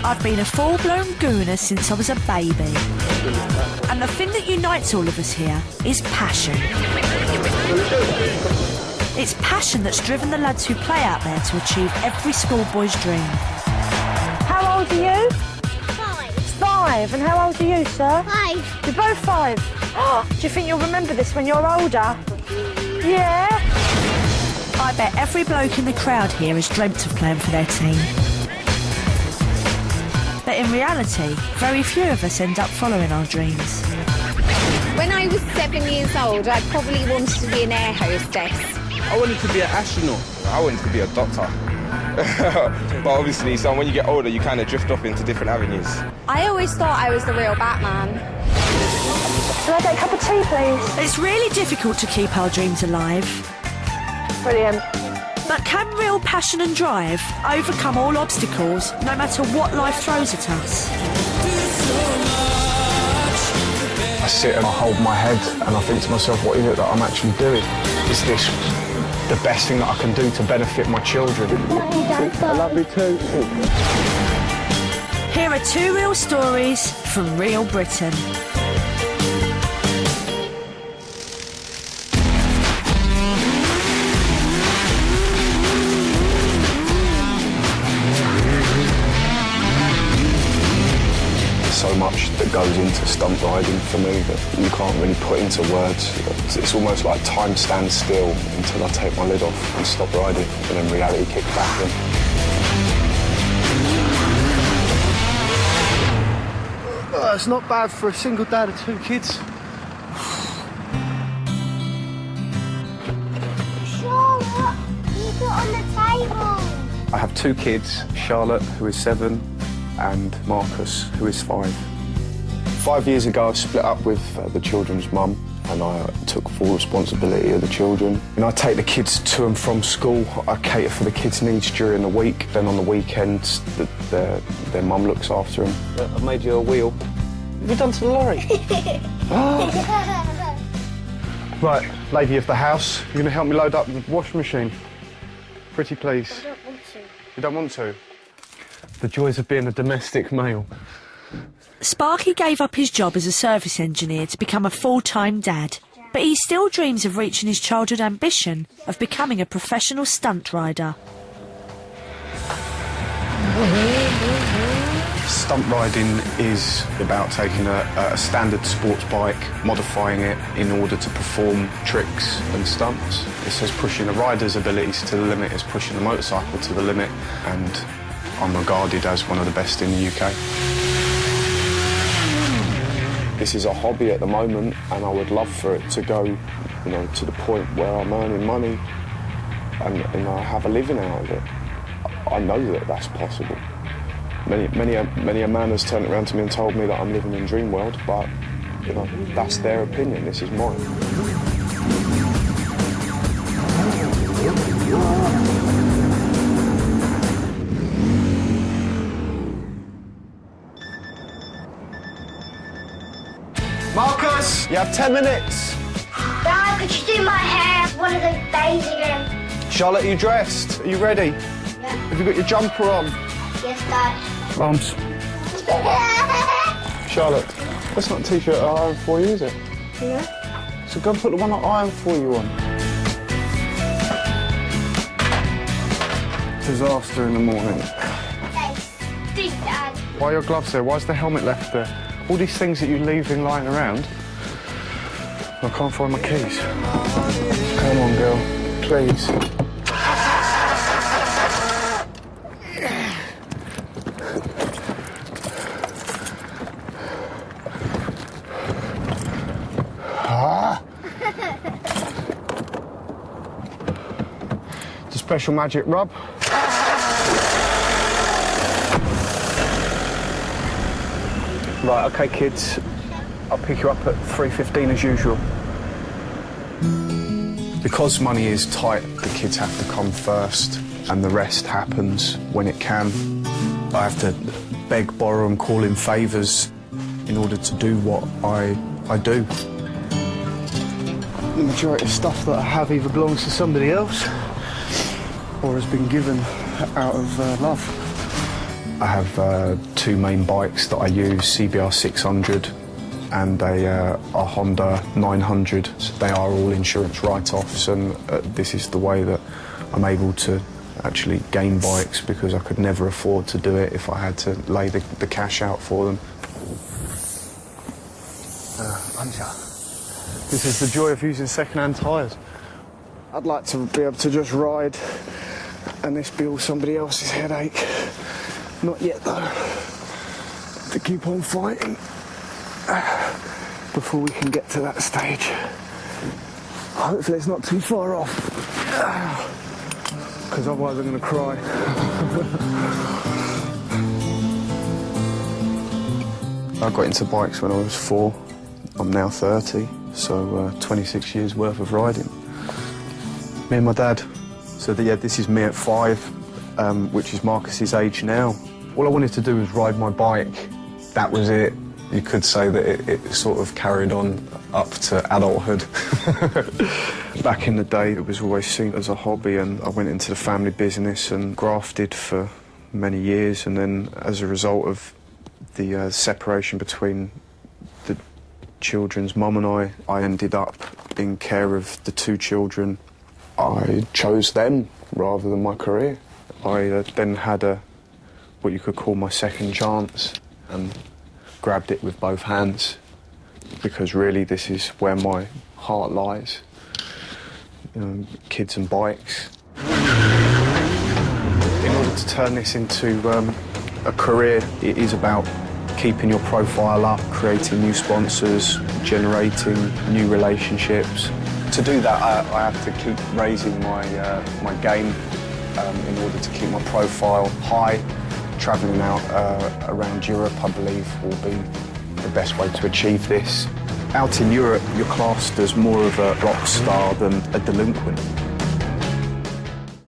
I've been a full-blown gooner since I was a baby. And the thing that unites all of us here is passion. It's passion that's driven the lads who play out there to achieve every schoolboy's dream. How old are you? 5. 5. And how old are you, sir? 5. You're both 5. Do you think you'll remember this when you're older? Yeah? I bet every bloke in the crowd here has dreamt of playing for their team. But in reality, very few of us end up following our dreams. When I was 7 years old, I probably wanted to be an air hostess. I wanted to be an astronaut. I wanted to be a doctor. But obviously, so when you get older, you kind of drift off into different avenues. I always thought I was the real Batman. Can I get a cup of tea, please? It's really difficult to keep our dreams alive. Brilliant. But can real passion and drive overcome all obstacles, no matter what life throws at us? I sit and I hold my head and I think to myself, what is it that I'm actually doing? Is this the best thing that I can do to benefit my children? I love you too. Here are 2 real stories from real Britain. So much that goes into stunt riding for me that you can't really put into words. It's almost like time stands still until I take my lid off and stop riding, and then reality kicks back in. It's not bad for a single dad of 2 kids. Charlotte, you put on the table. I have 2 kids, Charlotte, who is 7, and Marcus, who is 5. 5 years ago, I split up with the children's mum, and I took full responsibility of the children. And I take the kids to and from school. I cater for the kids' needs during the week. Then on the weekends, their mum looks after them. I made you a wheel. What have you done to the lorry? Right, lady of the house, you're going to help me load up the washing machine? Pretty please. I don't want to. You don't want to? The joys of being a domestic male. Sparky gave up his job as a service engineer to become a full-time dad, but he still dreams of reaching his childhood ambition of becoming a professional stunt rider. Stunt riding is about taking a standard sports bike, modifying it in order to perform tricks and stunts. It says pushing a rider's abilities to the limit is pushing the motorcycle to the limit, and I'm regarded as one of the best in the UK. This is a hobby at the moment, and I would love for it to go, to the point where I'm earning money and I have a living out of it. I know that that's possible. Many a man has turned around to me and told me that I'm living in dream world, but that's their opinion. This is mine. Marcus, you have 10 minutes. Dad, could you do my hair one of those days again? Charlotte, are you dressed? Are you ready? Yeah. Have you got your jumper on? Yes, Dad. Arms. Charlotte, that's not a t-shirt I ironed for you, is it? Yeah. So go and put the one I ironed for you on. Disaster in the morning. Stink, Dad. Why are your gloves there? Why's the helmet left there? All these things that you're leaving lying around. I can't find my keys. Come on, girl. Please. It's a special magic rub. Right, OK, kids. I'll pick you up at 3:15 as usual. Because money is tight, the kids have to come first, and the rest happens when it can. I have to beg, borrow and call in favours in order to do what I do. The majority of stuff that I have either belongs to somebody else or has been given out of love. I have two main bikes that I use, CBR 600 and a Honda 900. They are all insurance write-offs, and this is the way that I'm able to actually gain bikes, because I could never afford to do it if I had to lay the cash out for them. This is the joy of using second-hand tyres. I'd like to be able to just ride and this be all somebody else's headache. Not yet, though. To keep on fighting before we can get to that stage. Hopefully it's not too far off, because otherwise I'm going to cry. I got into bikes when I was 4. I'm now 30, so 26 years worth of riding. Me and my dad. So yeah, this is me at 5, which is Marcus's age now. All I wanted to do was ride my bike. That was it. You could say that it sort of carried on up to adulthood. Back in the day, it was always seen as a hobby, and I went into the family business and grafted for many years, and then as a result of the separation between the children's mum and I ended up in care of the 2 children. I chose them rather than my career. I then had what you could call my second chance, and grabbed it with both hands, because really this is where my heart lies. Kids and bikes. In order to turn this into a career, it is about keeping your profile up, creating new sponsors, generating new relationships. To do that, I have to keep raising my game in order to keep my profile high. Travelling out around Europe, I believe, will be the best way to achieve this. Out in Europe, you're classed as more of a rock star than a delinquent.